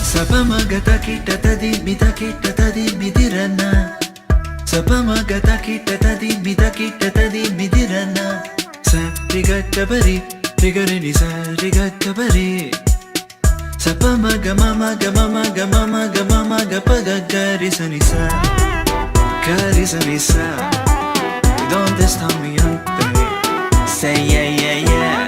Sapamagata kita tadi midirana. Sapamagata kita tadi midirana. Sa rigatta bari rigarini sa rigatta bari. Sapamaga mama ga mama ga mama ga mama ga paga gari sanisa gari sanisa. Don't stop me up, baby. Say yeah yeah yeah.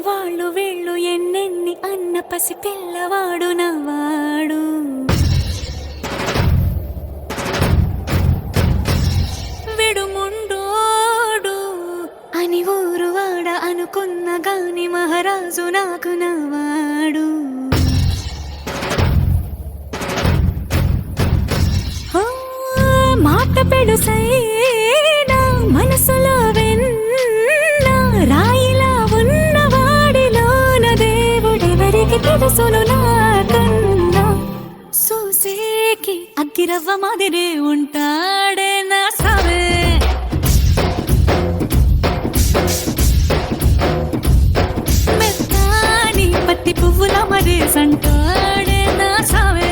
వాళ్ళు వీళ్ళు ఎన్నెన్ని అన్న పసి పిల్లవాడు నవ్వాడు. విడుముండోడు అని ఊరువాడ అనుకున్న గాని మహారాజు నాకు నవ్వాడు. మాట పెడుసైనా మనసులో రాయిలా ఉన్నవాడిలోన దేవుడెవరికి తెలుసును నాకన్నా. సూసేకి అగ్గిరవ్వ మాదిరే ఉంటాడే నా సావే. మెత్తాని పత్తి పువ్వుల మరేసంటాడే నా సావే.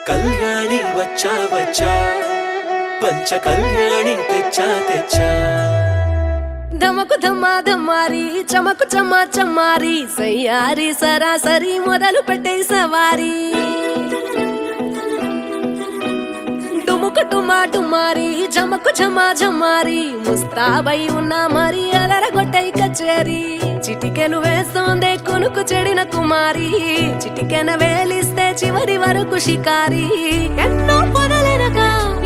కళ్యాణి వచ్చా వచ్చా పంచ కళ్యాణి తెచ్చా తెచ్చా. ధమకు ధమ్మా ధమ్మారి చమకు చమ్మా చమ్మారి సయ్యారి సరాసరి మొదలు పెట్టే సవారి. డుముకు డుమా డుమారి జమకు జమా జమ్మారి ముస్తాబై ఉన్నా మరి అలరగొట్టై కచేరి. చిటికెను వేస్తోందే కొనుకు చెడిన కుమారి చిటికెన వేలిస్తే చివరి వరకు షికారి. ఎన్నో పొదలెనక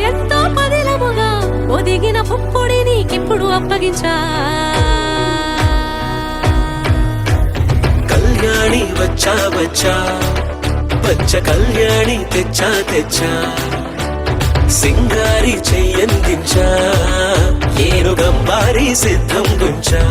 ఎంతో పదిలముగా ఒదిగిన పుప్పొడి నీకిప్పుడు అప్పగించా. కళ్యాణి వచ్చా వచ్చా పంచ కళ్యాణి తెచ్చా తెచ్చా. సింగారి చెయ్యందించా ఏనుగంబారి సిద్ధం గుంచా.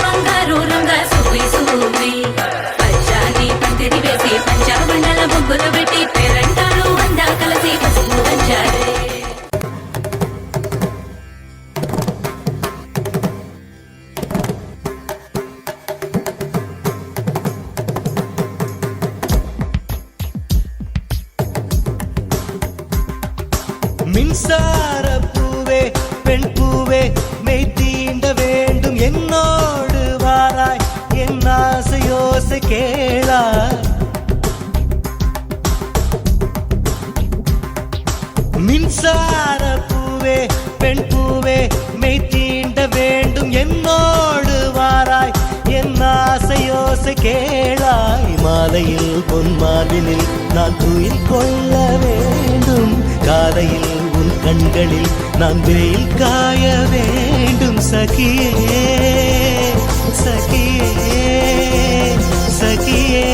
బంగారు రంగ సువ్వి సువ్వి పచ్చాని పందిరి వేసి పంచాబండల ముగ్గులు పెట్టి పేరంటారు అందా కలిసి పసుపు దంచారే. மின்சார பூவே பெண் பூவே மெய் தீண்ட வேண்டும் என்னோடு வாராய் என் ஆசையோசை கேளாய். மின்சார பூவே பெண் பூவே மெய் தீண்ட வேண்டும் என்னோடு வாராய் என் ஆசையோசை கேளாய். மாலையில் பொன்மாலினில் நான் துயில் கொள்ள வேண்டும். காலையில் உன் கண்களில் நான் வெயில் காய வேண்டும். சகியே சகியே சகியே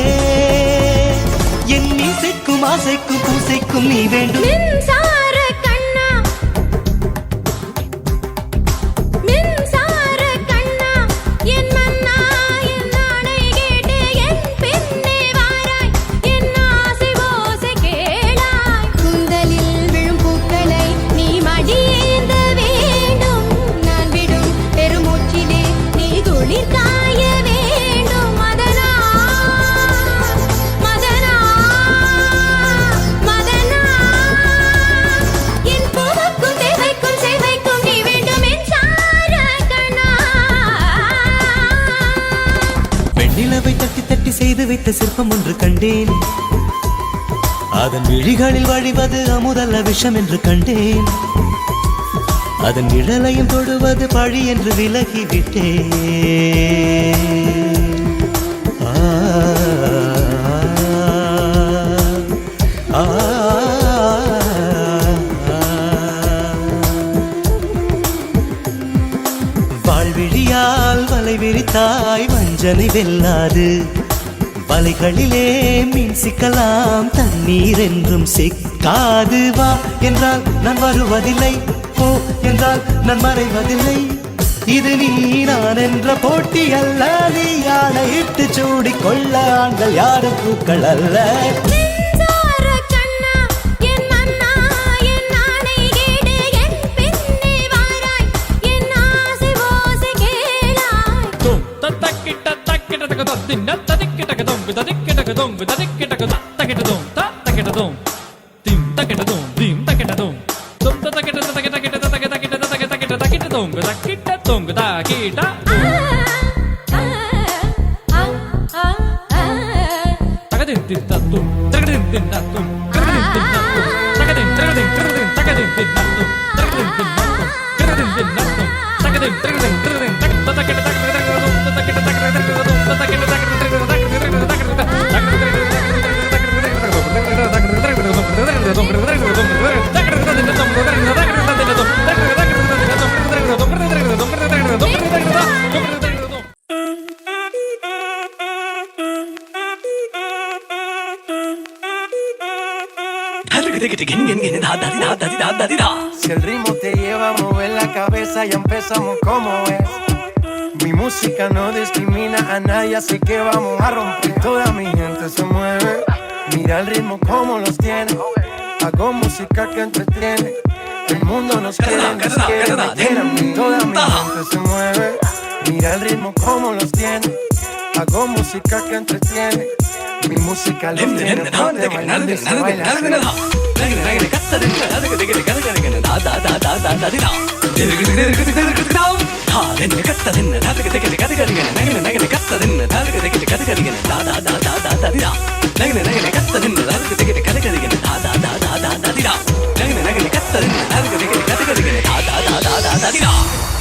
என் இசைக்கும் ஆசைக்கும் பூசைக்கும் நீ வேண்டும். வைத்த சிற்பம் ஒன்று கண்டேன். அதன் விழிகளில் வழிவது அமுதல்ல விஷம் என்று கண்டேன். அதன் நிழலையும் தொடுவது பழி என்று விலகிவிட்டேன். வாழ்விழியால் வலை விரித்தாய் வஞ்சனை வெல்லாது. வலைகளிலே மீன் சிக்கலாம் தண்ணீர் என்றும் சிக்காது. வா என்றால் நான் வருவதில்லை, போ என்றால் நான் மறைவதில்லை. இது நீ நான் என்ற போட்டி அல்ல. நீ யானையிட்டு சூடிக்கொள்ள ஆண்கள் யாரும் பூக்கள் அல்ல. Si el ritmo te lleva a mover la cabeza, ya empezamos como es. Mi música no discrimina a nadie, así que vamos a romper. Toda mi gente se mueve, mira el ritmo como los tiene. Hago música que entretiene, el mundo nos quiere, nos quiere, me quieren. Toda mi gente se mueve, mira el ritmo como los tiene. Hago música que entretiene, mi música los tiene. Ponte bailando y se baila así. Da